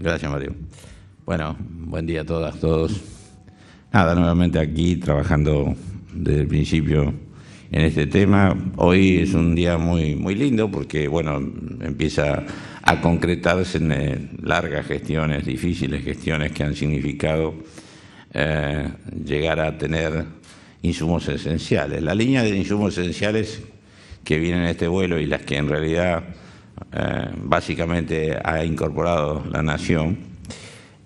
Gracias, Mario. Bueno, buen día a todas, todos. Nada, nuevamente aquí trabajando desde el principio en este tema. Hoy es un día muy lindo porque, bueno, empieza a concretarse en largas gestiones, difíciles gestiones que han significado llegar a tener insumos esenciales. La línea de insumos esenciales que vienen en este vuelo y las que en realidad básicamente ha incorporado la Nación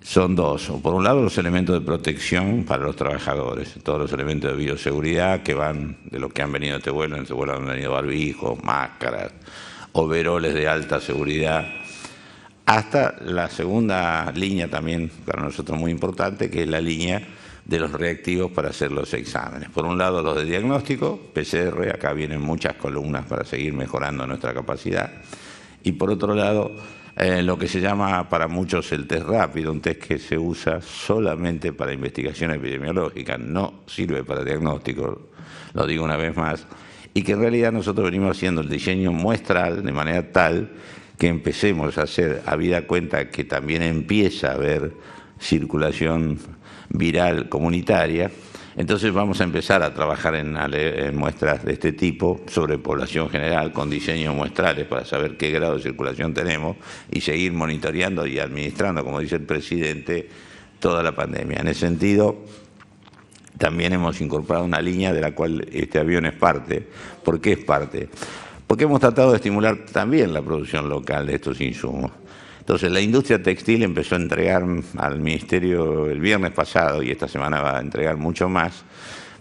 son dos. Por un lado, los elementos de protección para los trabajadores, todos los elementos de bioseguridad que van de lo que han venido en este vuelo han venido barbijos, máscaras, overoles de alta seguridad, hasta la segunda línea también para nosotros muy importante, que es la línea de los reactivos para hacer los exámenes. Por un lado, los de diagnóstico, PCR, acá vienen muchas columnas para seguir mejorando nuestra capacidad, y por otro lado, lo que se llama para muchos el test rápido, un test que se usa solamente para investigación epidemiológica, no sirve para diagnóstico, lo digo una vez más, y que en realidad nosotros venimos haciendo el diseño muestral de manera tal que empecemos a hacer, habida cuenta que también empieza a haber circulación viral comunitaria. Entonces vamos a empezar a trabajar en muestras de este tipo sobre población general con diseños muestrales para saber qué grado de circulación tenemos y seguir monitoreando y administrando, como dice el presidente, toda la pandemia. En ese sentido, también hemos incorporado una línea de la cual este avión es parte. ¿Por qué es parte? Porque hemos tratado de estimular también la producción local de estos insumos. Entonces, la industria textil empezó a entregar al Ministerio el viernes pasado, y esta semana va a entregar mucho más,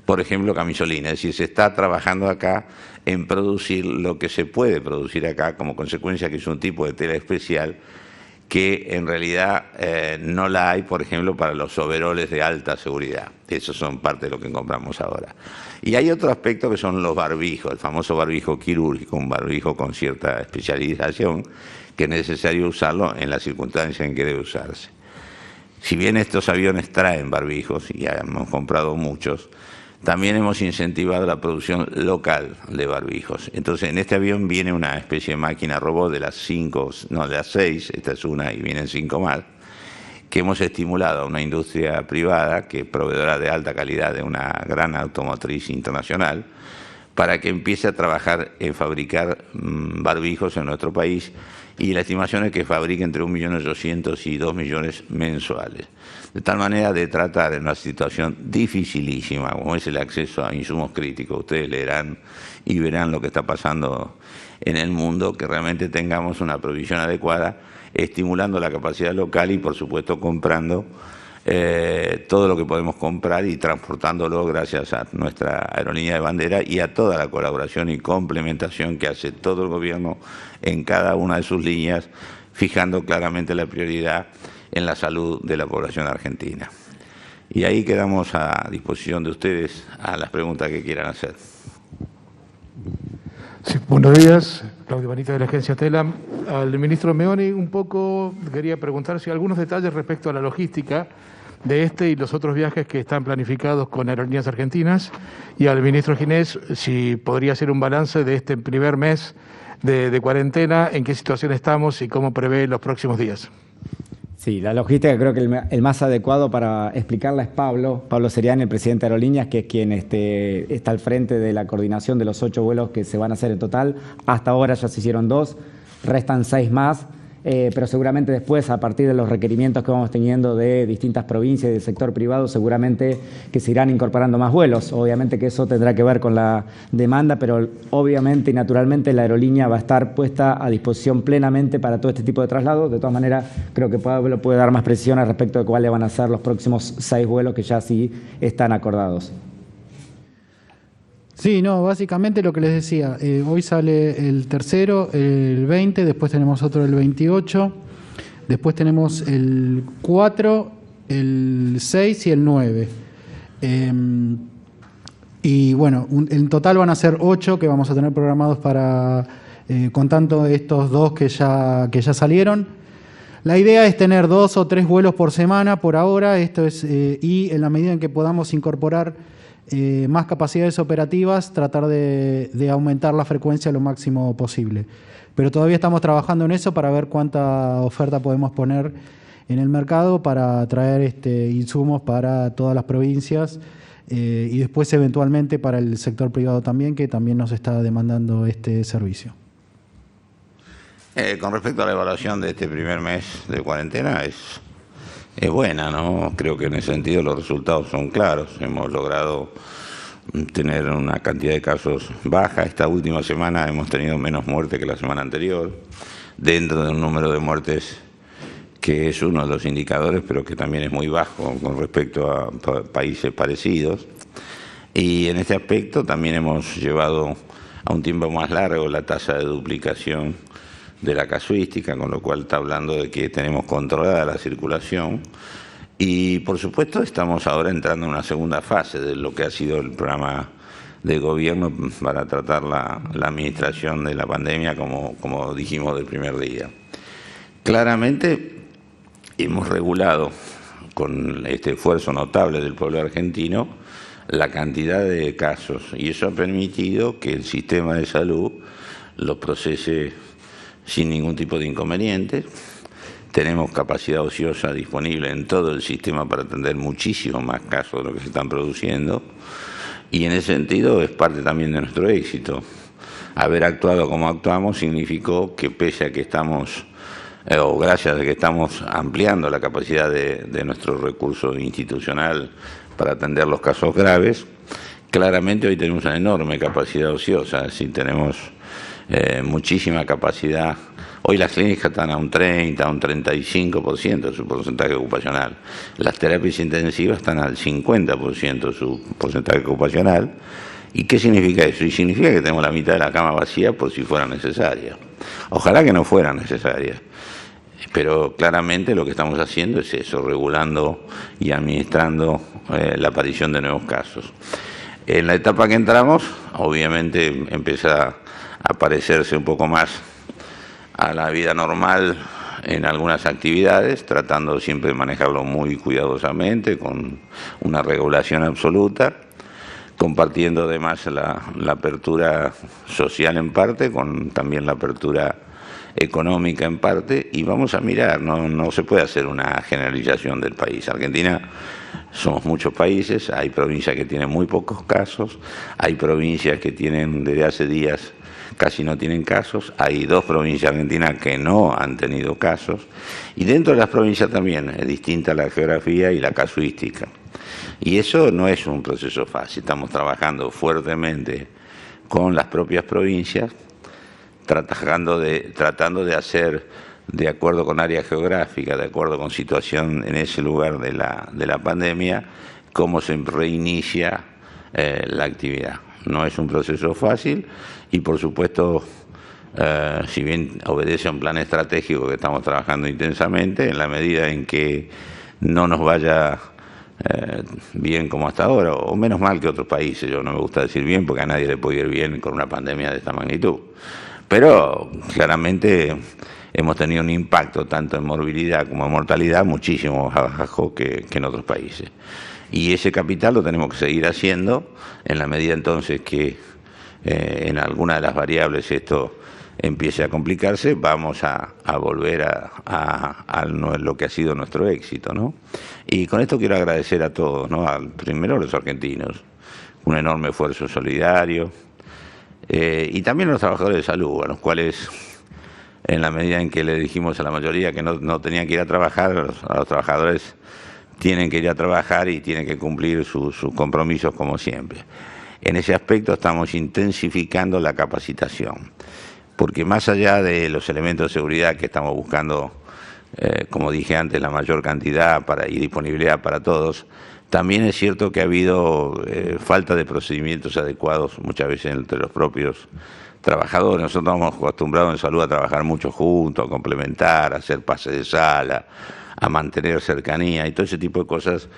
por ejemplo, camisolina. Es decir, se está trabajando acá en producir lo que se puede producir acá, como consecuencia que es un tipo de tela especial que en realidad no la hay, por ejemplo, para los overoles de alta seguridad. Esos son parte de lo que compramos ahora. Y hay otro aspecto que son los barbijos, el famoso barbijo quirúrgico, un barbijo con cierta especialización, que es necesario usarlo en las circunstancias en que debe usarse. Si bien estos aviones traen barbijos, y ya hemos comprado muchos, también hemos incentivado la producción local de barbijos. Entonces, en este avión viene una especie de máquina robot de las 6, esta es una y vienen 5 más, que hemos estimulado a una industria privada, que es proveedora de alta calidad de una gran automotriz internacional, para que empiece a trabajar en fabricar barbijos en nuestro país, y la estimación es que fabrique entre 1.800.000 y 2 millones mensuales. De tal manera de tratar en una situación dificilísima, como es el acceso a insumos críticos. Ustedes leerán y verán lo que está pasando en el mundo, que realmente tengamos una provisión adecuada, estimulando la capacidad local y, por supuesto, comprando todo lo que podemos comprar y transportándolo gracias a nuestra aerolínea de bandera y a toda la colaboración y complementación que hace todo el gobierno en cada una de sus líneas, fijando claramente la prioridad en la salud de la población argentina. Y ahí quedamos a disposición de ustedes a las preguntas que quieran hacer. Sí, buenos días, Claudio Benítez de la agencia TELAM. Al ministro Meoni un poco quería preguntar si algunos detalles respecto a la logística de este y los otros viajes que están planificados con Aerolíneas Argentinas, y al ministro Ginés si podría hacer un balance de este primer mes de cuarentena, en qué situación estamos y cómo prevé los próximos días. Sí, la logística creo que el más adecuado para explicarla es Pablo Seriani, el presidente de Aerolíneas, que es quien está al frente de la coordinación de los 8 vuelos que se van a hacer en total. Hasta ahora ya se hicieron 2, restan 6 más, pero seguramente después, a partir de los requerimientos que vamos teniendo de distintas provincias y del sector privado, seguramente que se irán incorporando más vuelos. Obviamente que eso tendrá que ver con la demanda, pero obviamente y naturalmente la aerolínea va a estar puesta a disposición plenamente para todo este tipo de traslados. De todas maneras, creo que Pablo puede dar más precisión al respecto de cuáles van a ser los próximos 6 vuelos que ya sí están acordados. Sí, no, básicamente lo que les decía, hoy sale el tercero, el 20, después tenemos otro el 28, después tenemos el 4, el 6 y el 9. Y bueno, en total van a ser 8 que vamos a tener programados para, contando estos 2 que ya salieron. La idea es tener 2 o 3 vuelos por semana por ahora, esto es, y en la medida en que podamos incorporar más capacidades operativas, tratar de aumentar la frecuencia lo máximo posible. Pero todavía estamos trabajando en eso para ver cuánta oferta podemos poner en el mercado para traer insumos para todas las provincias y después eventualmente para el sector privado también, que también nos está demandando este servicio. Con respecto a la evaluación de este primer mes de cuarentena, es buena, ¿no? Creo que en ese sentido los resultados son claros. Hemos logrado tener una cantidad de casos baja. Esta última semana hemos tenido menos muertes que la semana anterior, dentro de un número de muertes que es uno de los indicadores, pero que también es muy bajo con respecto a países parecidos. Y en este aspecto también hemos llevado a un tiempo más largo la tasa de duplicación de la casuística, con lo cual está hablando de que tenemos controlada la circulación. Y por supuesto estamos ahora entrando en una segunda fase de lo que ha sido el programa de gobierno para tratar la administración de la pandemia, como dijimos del primer día. Claramente hemos regulado con este esfuerzo notable del pueblo argentino la cantidad de casos, y eso ha permitido que el sistema de salud los procese sin ningún tipo de inconveniente. Tenemos capacidad ociosa disponible en todo el sistema para atender muchísimos más casos de lo que se están produciendo, y en ese sentido es parte también de nuestro éxito. Haber actuado como actuamos significó que pese a que estamos, o gracias a que estamos ampliando la capacidad de nuestro recurso institucional para atender los casos graves, claramente hoy tenemos una enorme capacidad ociosa, es decir, tenemos muchísima capacidad. Hoy las clínicas están a un 30, a un 35% de su porcentaje ocupacional. Las terapias intensivas están al 50% de su porcentaje ocupacional. ¿Y qué significa eso? Y significa que tenemos la mitad de la cama vacía por si fuera necesaria. Ojalá que no fuera necesaria. Pero claramente lo que estamos haciendo es eso, regulando y administrando la aparición de nuevos casos. En la etapa que entramos, obviamente empieza a parecerse un poco más a la vida normal en algunas actividades, tratando siempre de manejarlo muy cuidadosamente, con una regulación absoluta, compartiendo además la apertura social en parte, con también la apertura económica en parte, y vamos a mirar, no se puede hacer una generalización del país. Argentina somos muchos países, hay provincias que tienen muy pocos casos, hay provincias que tienen desde hace días casi no tienen casos, hay 2 provincias argentinas que no han tenido casos, y dentro de las provincias también es distinta la geografía y la casuística. Y eso no es un proceso fácil, estamos trabajando fuertemente con las propias provincias, tratando de hacer, de acuerdo con área geográfica, de acuerdo con situación en ese lugar de la pandemia, cómo se reinicia la actividad. No es un proceso fácil y, por supuesto, si bien obedece a un plan estratégico que estamos trabajando intensamente, en la medida en que no nos vaya bien como hasta ahora, o menos mal que otros países, yo no me gusta decir bien porque a nadie le puede ir bien con una pandemia de esta magnitud, pero claramente hemos tenido un impacto tanto en morbilidad como en mortalidad muchísimo más bajo que en otros países. Y ese capital lo tenemos que seguir haciendo en la medida entonces que en alguna de las variables esto empiece a complicarse, vamos a volver a lo que ha sido nuestro éxito, ¿no? Y con esto quiero agradecer a todos, ¿no? Primero a los argentinos, un enorme esfuerzo solidario, y también a los trabajadores de salud, a los cuales, en la medida en que le dijimos a la mayoría que no tenían que ir a trabajar, a los trabajadores tienen que ir a trabajar y tienen que cumplir sus compromisos como siempre. En ese aspecto estamos intensificando la capacitación, porque más allá de los elementos de seguridad que estamos buscando, como dije antes, la mayor cantidad y disponibilidad para todos, también es cierto que ha habido falta de procedimientos adecuados muchas veces entre los propios trabajadores. Nosotros estamos acostumbrados en salud a trabajar mucho juntos, a complementar, a hacer pases de sala, a mantener cercanía, y todo ese tipo de cosas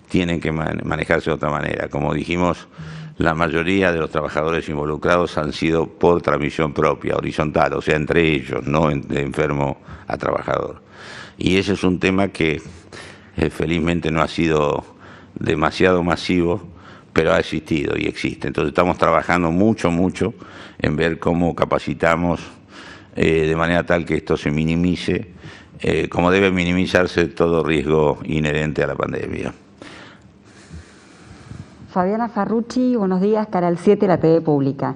tienen que manejarse de otra manera. Como dijimos, la mayoría de los trabajadores involucrados han sido por transmisión propia, horizontal, o sea, entre ellos, no de enfermo a trabajador. Y ese es un tema que felizmente no ha sido demasiado masivo, pero ha existido y existe. Entonces estamos trabajando mucho en ver cómo capacitamos de manera tal que esto se minimice como debe minimizarse todo riesgo inherente a la pandemia. Fabiana Farrucci, buenos días, Canal 7, la TV Pública.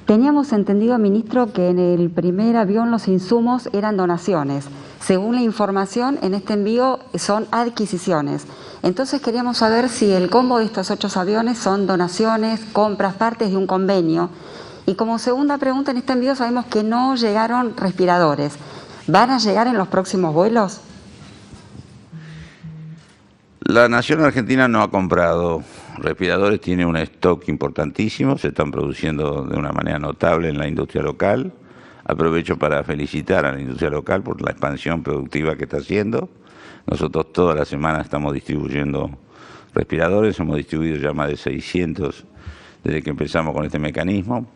Teníamos entendido, ministro, que en el primer avión los insumos eran donaciones. Según la información, en este envío son adquisiciones. Entonces queríamos saber si el combo de estos 8 aviones son donaciones, compras, partes de un convenio. Y como segunda pregunta, en este envío sabemos que no llegaron respiradores. ¿Van a llegar en los próximos vuelos? La Nación Argentina no ha comprado respiradores, tiene un stock importantísimo, se están produciendo de una manera notable en la industria local. Aprovecho para felicitar a la industria local por la expansión productiva que está haciendo. Nosotros toda la semana estamos distribuyendo respiradores, hemos distribuido ya más de 600 desde que empezamos con este mecanismo.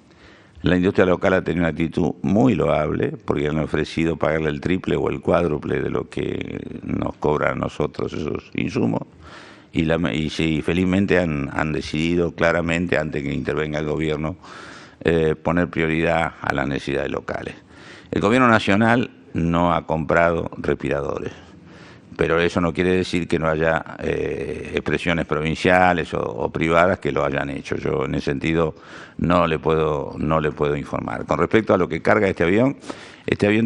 La industria local ha tenido una actitud muy loable porque han ofrecido pagarle el triple o el cuádruple de lo que nos cobran a nosotros esos insumos y sí, felizmente han decidido claramente, antes que intervenga el gobierno, poner prioridad a las necesidades locales. El gobierno nacional no ha comprado respiradores, pero eso no quiere decir que no haya expresiones provinciales o privadas que lo hayan hecho. Yo en ese sentido no le puedo informar. Con respecto a lo que carga este avión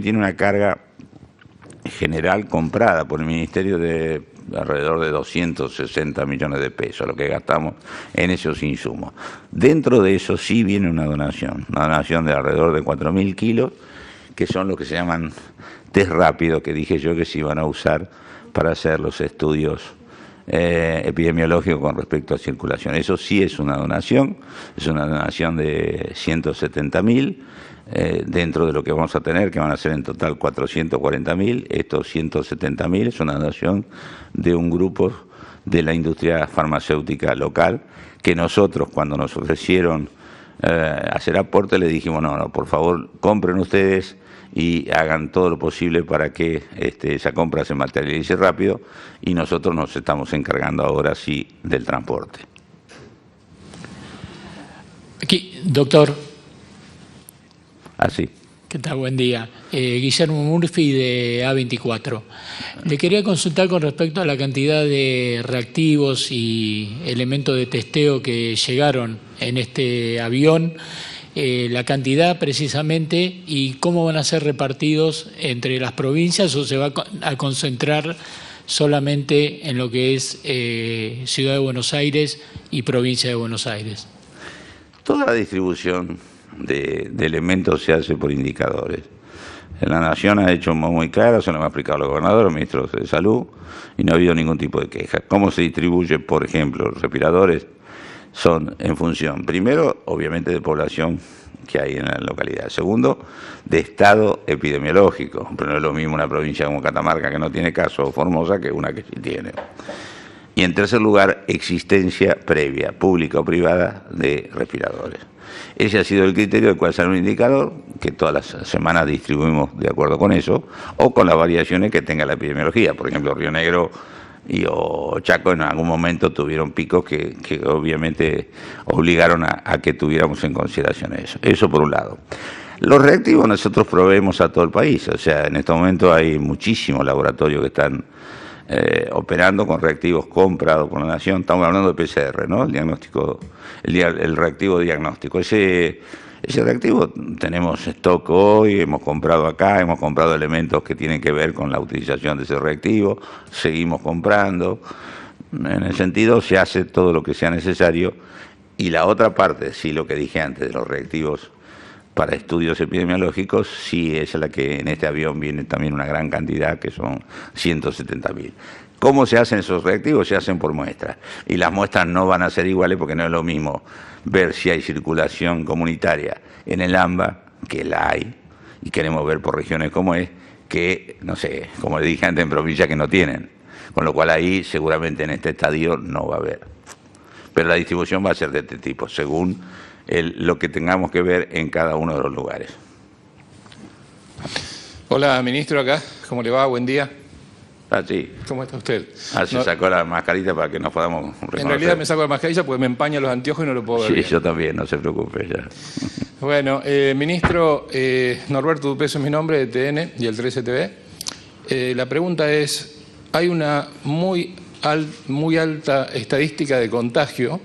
tiene una carga general comprada por el Ministerio de alrededor de 260 millones de pesos, lo que gastamos en esos insumos. Dentro de eso sí viene una donación de alrededor de 4.000 kilos, que son lo que se llaman test rápidos, que dije yo que se iban a usar para hacer los estudios epidemiológicos con respecto a circulación. Eso sí es una donación de 170.000, dentro de lo que vamos a tener, que van a ser en total 440.000, estos 170.000 es una donación de un grupo de la industria farmacéutica local, que nosotros cuando nos ofrecieron hacer aporte le dijimos, no, por favor, compren ustedes y hagan todo lo posible para que esa compra se materialice rápido, y nosotros nos estamos encargando ahora sí del transporte. Aquí, doctor. Así. ¿Qué tal? Buen día. Guillermo Murphy de A24. Le quería consultar con respecto a la cantidad de reactivos y elementos de testeo que llegaron en este avión, la cantidad precisamente y cómo van a ser repartidos entre las provincias, o se va a concentrar solamente en lo que es Ciudad de Buenos Aires y Provincia de Buenos Aires. Toda la distribución de elementos se hace por indicadores. La Nación ha hecho muy claro, se lo han explicado los gobernadores, los ministros de Salud, y no ha habido ningún tipo de queja. ¿Cómo se distribuye, por ejemplo, los respiradores? Son en función, primero, obviamente, de población que hay en la localidad. Segundo, de estado epidemiológico. Pero no es lo mismo una provincia como Catamarca, que no tiene caso, o Formosa, que una que sí tiene. Y en tercer lugar, existencia previa, pública o privada, de respiradores. Ese ha sido el criterio del cual sale un indicador que todas las semanas distribuimos de acuerdo con eso, o con las variaciones que tenga la epidemiología. Por ejemplo, Río Negro o Chaco en algún momento tuvieron picos que obviamente obligaron a que tuviéramos en consideración eso. Eso por un lado. Los reactivos nosotros proveemos a todo el país. O sea, en este momento hay muchísimos laboratorios que están operando con reactivos comprados por la Nación. Estamos hablando de PCR, ¿no? El diagnóstico, el reactivo diagnóstico. Ese reactivo tenemos stock hoy, hemos comprado acá, hemos comprado elementos que tienen que ver con la utilización de ese reactivo, seguimos comprando. En el sentido, se hace todo lo que sea necesario. Y la otra parte, sí, lo que dije antes de los reactivos para estudios epidemiológicos, sí es la que en este avión viene también una gran cantidad, que son 170.000. ¿Cómo se hacen esos reactivos? Se hacen por muestras. Y las muestras no van a ser iguales porque no es lo mismo ver si hay circulación comunitaria en el AMBA, que la hay, y queremos ver por regiones como es, que, no sé, como le dije antes, en provincias que no tienen. Con lo cual ahí seguramente en este estadio no va a haber. Pero la distribución va a ser de este tipo, según lo que tengamos que ver en cada uno de los lugares. Hola, ministro, acá. ¿Cómo le va? Buen día. Sí. ¿Cómo está usted? Se sacó la mascarita para que nos podamos reconocer. En realidad me saco la mascarilla porque me empaña los anteojos y no lo puedo ver. Sí, bien. yo también, no se preocupe ya. Bueno, ministro, Norberto Dupeso es mi nombre, de TN y el 13TV. La pregunta es, hay una muy alta estadística de contagio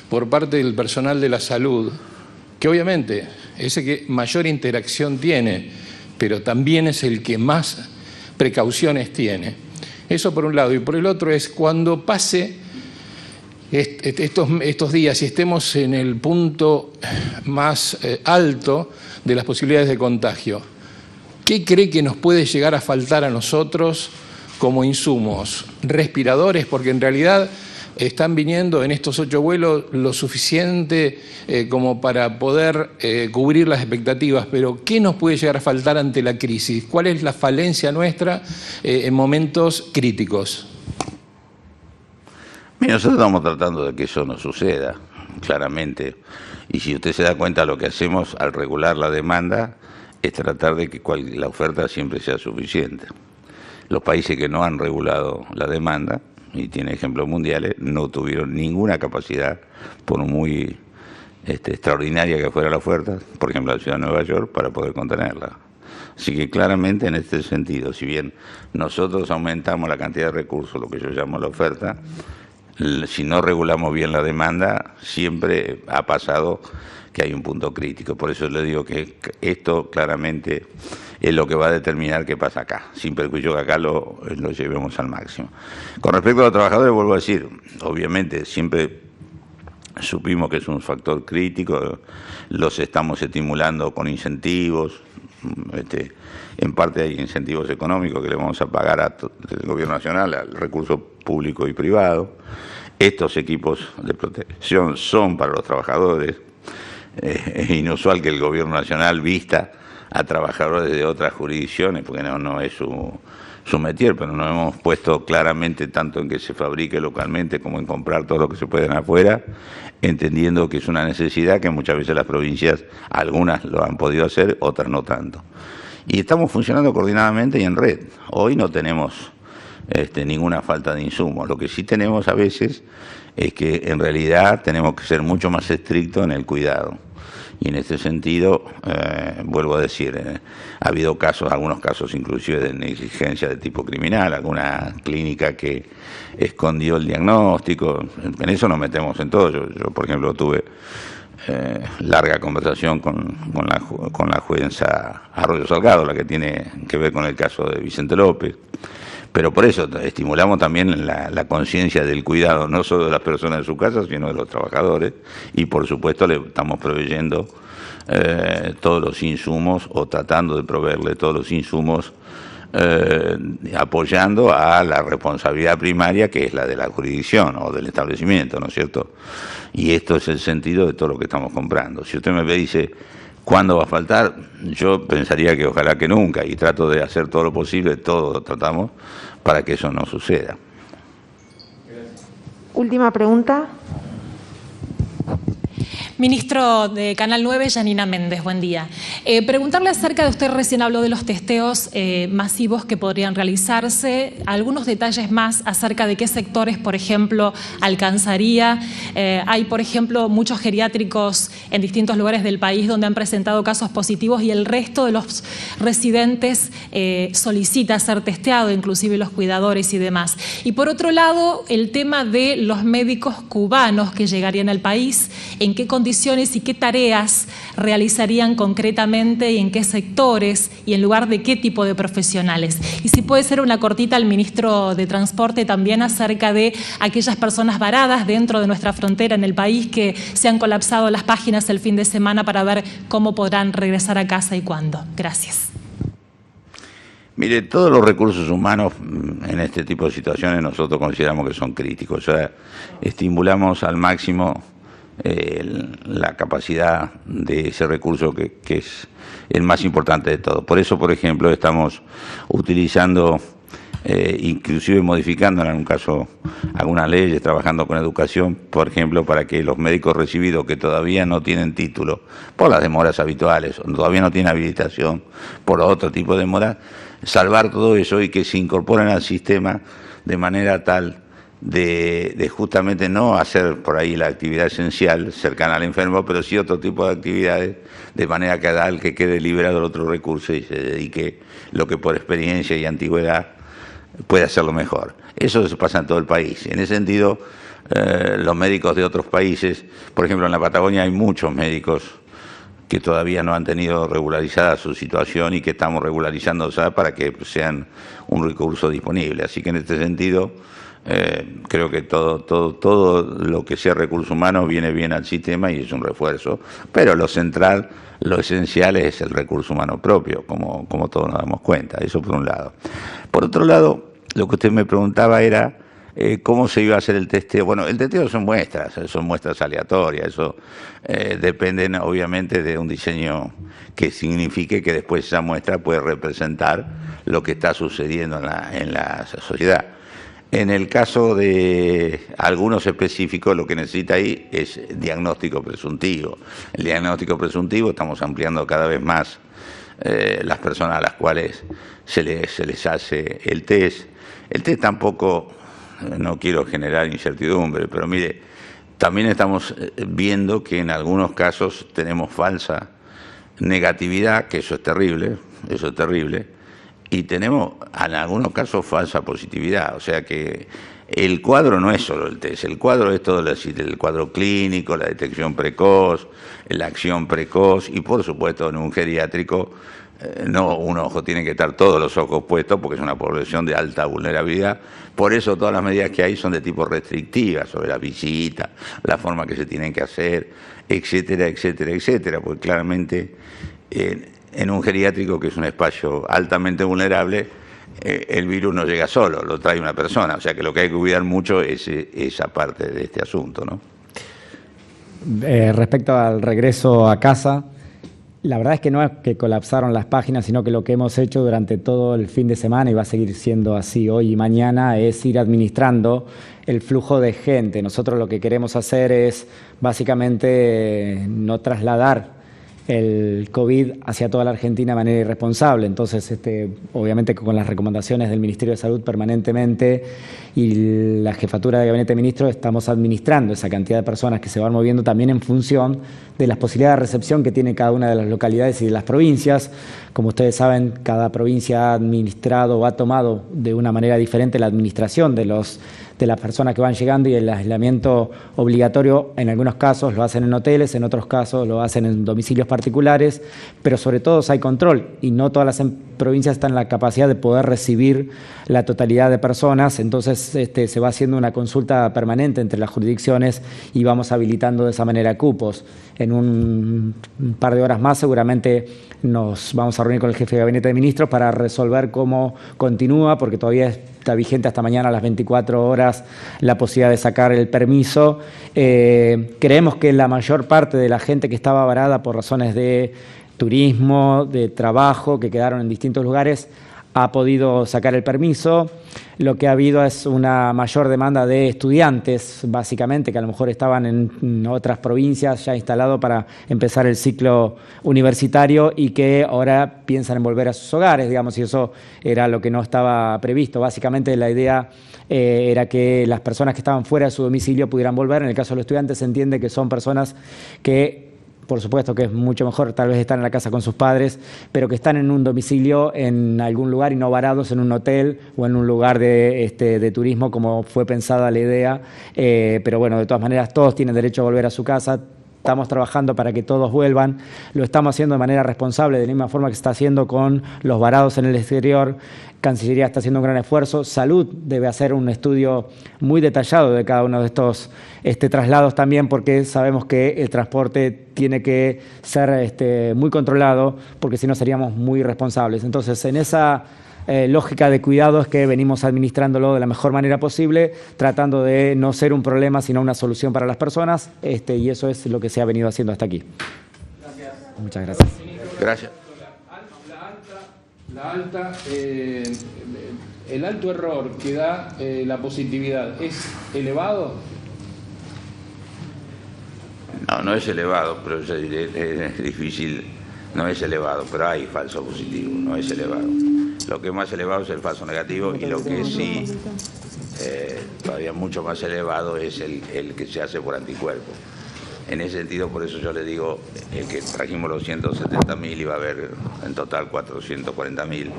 por parte del personal de la salud, que obviamente es el que mayor interacción tiene, pero también es el que más precauciones tiene. Eso por un lado. Y por el otro es cuando pase estos días y estemos en el punto más alto de las posibilidades de contagio, ¿qué cree que nos puede llegar a faltar a nosotros como insumos? ¿Respiradores? Porque en realidad están viniendo en estos 8 vuelos lo suficiente como para poder cubrir las expectativas, pero ¿qué nos puede llegar a faltar ante la crisis? ¿Cuál es la falencia nuestra en momentos críticos? Mira, nosotros estamos tratando de que eso no suceda, claramente. Y si usted se da cuenta, lo que hacemos al regular la demanda es tratar de que la oferta siempre sea suficiente. Los países que no han regulado la demanda, y tiene ejemplos mundiales, no tuvieron ninguna capacidad, por muy extraordinaria que fuera la oferta, por ejemplo la ciudad de Nueva York, para poder contenerla. Así que claramente en este sentido, si bien nosotros aumentamos la cantidad de recursos, lo que yo llamo la oferta, si no regulamos bien la demanda, siempre ha pasado que hay un punto crítico. Por eso le digo que esto claramente es lo que va a determinar qué pasa acá, sin perjuicio que acá lo llevemos al máximo. Con respecto a los trabajadores, vuelvo a decir, obviamente siempre supimos que es un factor crítico, los estamos estimulando con incentivos, en parte hay incentivos económicos que le vamos a pagar al Gobierno Nacional, al recurso público y privado. Estos equipos de protección son para los trabajadores. Es inusual que el Gobierno Nacional vista a trabajadores de otras jurisdicciones, porque no es su métier, pero nos hemos puesto claramente tanto en que se fabrique localmente como en comprar todo lo que se puede afuera, entendiendo que es una necesidad que muchas veces las provincias, algunas lo han podido hacer, otras no tanto. Y estamos funcionando coordinadamente y en red. Hoy no tenemos ninguna falta de insumos. Lo que sí tenemos a veces es que en realidad tenemos que ser mucho más estrictos en el cuidado. Y en este sentido, vuelvo a decir, ha habido casos, algunos casos inclusive de negligencia de tipo criminal, alguna clínica que escondió el diagnóstico. En eso nos metemos en todo. Yo por ejemplo, tuve larga conversación con la jueza Arroyo Salgado, la que tiene que ver con el caso de Vicente López. Pero por eso estimulamos también la conciencia del cuidado, no solo de las personas en su casa, sino de los trabajadores. Y por supuesto le estamos proveyendo todos los insumos, o tratando de proveerle todos los insumos, apoyando a la responsabilidad primaria, que es la de la jurisdicción o del establecimiento, ¿no es cierto? Y esto es el sentido de todo lo que estamos comprando. Si usted me dice ¿cuándo va a faltar? Yo pensaría que ojalá que nunca, y trato de hacer todo lo posible, todo lo tratamos para que eso no suceda. Última pregunta. Ministro de Canal 9, Yanina Méndez, buen día. Preguntarle acerca de, usted recién habló de los testeos masivos que podrían realizarse, algunos detalles más acerca de qué sectores, por ejemplo, alcanzaría. Hay, por ejemplo, muchos geriátricos en distintos lugares del país donde han presentado casos positivos y el resto de los residentes solicita ser testeado, inclusive los cuidadores y demás. Y por otro lado, el tema de los médicos cubanos que llegarían al país, en qué condiciones y qué tareas realizarían concretamente y en qué sectores y en lugar de qué tipo de profesionales. Y si puede ser una cortita al ministro de Transporte también acerca de aquellas personas varadas dentro de nuestra frontera en el país que se han colapsado las páginas el fin de semana para ver cómo podrán regresar a casa y cuándo. Gracias. Mire, todos los recursos humanos en este tipo de situaciones nosotros consideramos que son críticos. O sea, estimulamos al máximo la capacidad de ese recurso que es el más importante de todo. Por eso, por ejemplo, estamos utilizando, inclusive modificando en algún caso algunas leyes, trabajando con educación, por ejemplo, para que los médicos recibidos que todavía no tienen título, por las demoras habituales, o todavía no tienen habilitación, por otro tipo de demoras, salvar todo eso y que se incorporen al sistema de manera tal de justamente no hacer por ahí la actividad esencial cercana al enfermo, pero sí otro tipo de actividades, de manera que al que quede liberado el otro recurso y se dedique lo que por experiencia y antigüedad puede hacerlo mejor. Eso se pasa en todo el país. En ese sentido, los médicos de otros países, por ejemplo en la Patagonia hay muchos médicos que todavía no han tenido regularizada su situación y que estamos regularizando, ¿sabes?, para que sean un recurso disponible. Así que en este sentido, creo que todo lo que sea recurso humano viene bien al sistema y es un refuerzo, pero lo central, lo esencial es el recurso humano propio, como todos nos damos cuenta. Eso por un lado. Por otro lado, lo que usted me preguntaba era cómo se iba a hacer el testeo. Bueno, el testeo son muestras aleatorias, eso dependen obviamente de un diseño que signifique que después esa muestra puede representar lo que está sucediendo en la sociedad. En el caso de algunos específicos, lo que necesita ahí es diagnóstico presuntivo. El diagnóstico presuntivo estamos ampliando cada vez más las personas a las cuales se les hace el test. El test tampoco, no quiero generar incertidumbre, pero mire, también estamos viendo que en algunos casos tenemos falsa negatividad, que eso es terrible, y tenemos en algunos casos falsa positividad, o sea que el cuadro no es solo el test, el cuadro es todo el cuadro clínico, la detección precoz, la acción precoz y por supuesto en un geriátrico no un ojo, tienen que estar todos los ojos puestos porque es una población de alta vulnerabilidad, por eso todas las medidas que hay son de tipo restrictiva sobre la visita, la forma que se tienen que hacer, etcétera, etcétera, etcétera, porque claramente en un geriátrico, que es un espacio altamente vulnerable, el virus no llega solo, lo trae una persona. O sea que lo que hay que cuidar mucho es esa parte de este asunto, ¿no? Respecto al regreso a casa, la verdad es que no es que colapsaron las páginas, sino que lo que hemos hecho durante todo el fin de semana, y va a seguir siendo así hoy y mañana, es ir administrando el flujo de gente. Nosotros lo que queremos hacer es básicamente no trasladar el COVID hacia toda la Argentina de manera irresponsable. Entonces, obviamente con las recomendaciones del Ministerio de Salud permanentemente y la Jefatura de Gabinete de Ministros estamos administrando esa cantidad de personas que se van moviendo también en función de las posibilidades de recepción que tiene cada una de las localidades y de las provincias. Como ustedes saben, cada provincia ha administrado o ha tomado de una manera diferente la administración de las personas que van llegando, y el aislamiento obligatorio en algunos casos lo hacen en hoteles, en otros casos lo hacen en domicilios particulares, pero sobre todo hay control y no todas las provincias están en la capacidad de poder recibir la totalidad de personas. Entonces se va haciendo una consulta permanente entre las jurisdicciones y vamos habilitando de esa manera cupos. En un par de horas más seguramente nos vamos a reunir con el jefe de Gabinete de Ministros para resolver cómo continúa, porque todavía está vigente hasta mañana a las 24 horas la posibilidad de sacar el permiso. Creemos que la mayor parte de la gente que estaba varada por razones de turismo, de trabajo, que quedaron en distintos lugares, ha podido sacar el permiso. Lo que ha habido es una mayor demanda de estudiantes, básicamente, que a lo mejor estaban en otras provincias ya instalados para empezar el ciclo universitario y que ahora piensan en volver a sus hogares, digamos, y eso era lo que no estaba previsto. Básicamente la idea era que las personas que estaban fuera de su domicilio pudieran volver. En el caso de los estudiantes se entiende que son personas que, por supuesto que es mucho mejor tal vez estar en la casa con sus padres, pero que están en un domicilio en algún lugar y no varados en un hotel o en un lugar de turismo como fue pensada la idea. Pero bueno, de todas maneras todos tienen derecho a volver a su casa. Estamos trabajando para que todos vuelvan, lo estamos haciendo de manera responsable, de la misma forma que se está haciendo con los varados en el exterior. Cancillería está haciendo un gran esfuerzo, Salud debe hacer un estudio muy detallado de cada uno de estos traslados también, porque sabemos que el transporte tiene que ser muy controlado, porque si no seríamos muy irresponsables. Entonces, en esa lógica de cuidado es que venimos administrándolo de la mejor manera posible, tratando de no ser un problema, sino una solución para las personas, y eso es lo que se ha venido haciendo hasta aquí. Gracias. Muchas gracias. Gracias. El alto error que da la positividad, ¿es elevado? No es elevado, pero es difícil. No es elevado, pero hay falso positivo, no es elevado. Lo que es más elevado es el falso negativo, y lo que sí todavía mucho más elevado es el que se hace por anticuerpos. En ese sentido, por eso yo le digo, el que trajimos los 170.000 y va a haber en total 440.000,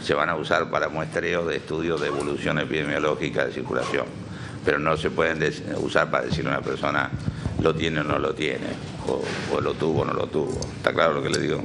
se van a usar para muestreos de estudios de evolución epidemiológica de circulación, pero no se pueden usar para decirle a una persona lo tiene o no lo tiene, o lo tuvo o no lo tuvo. ¿Está claro lo que le digo?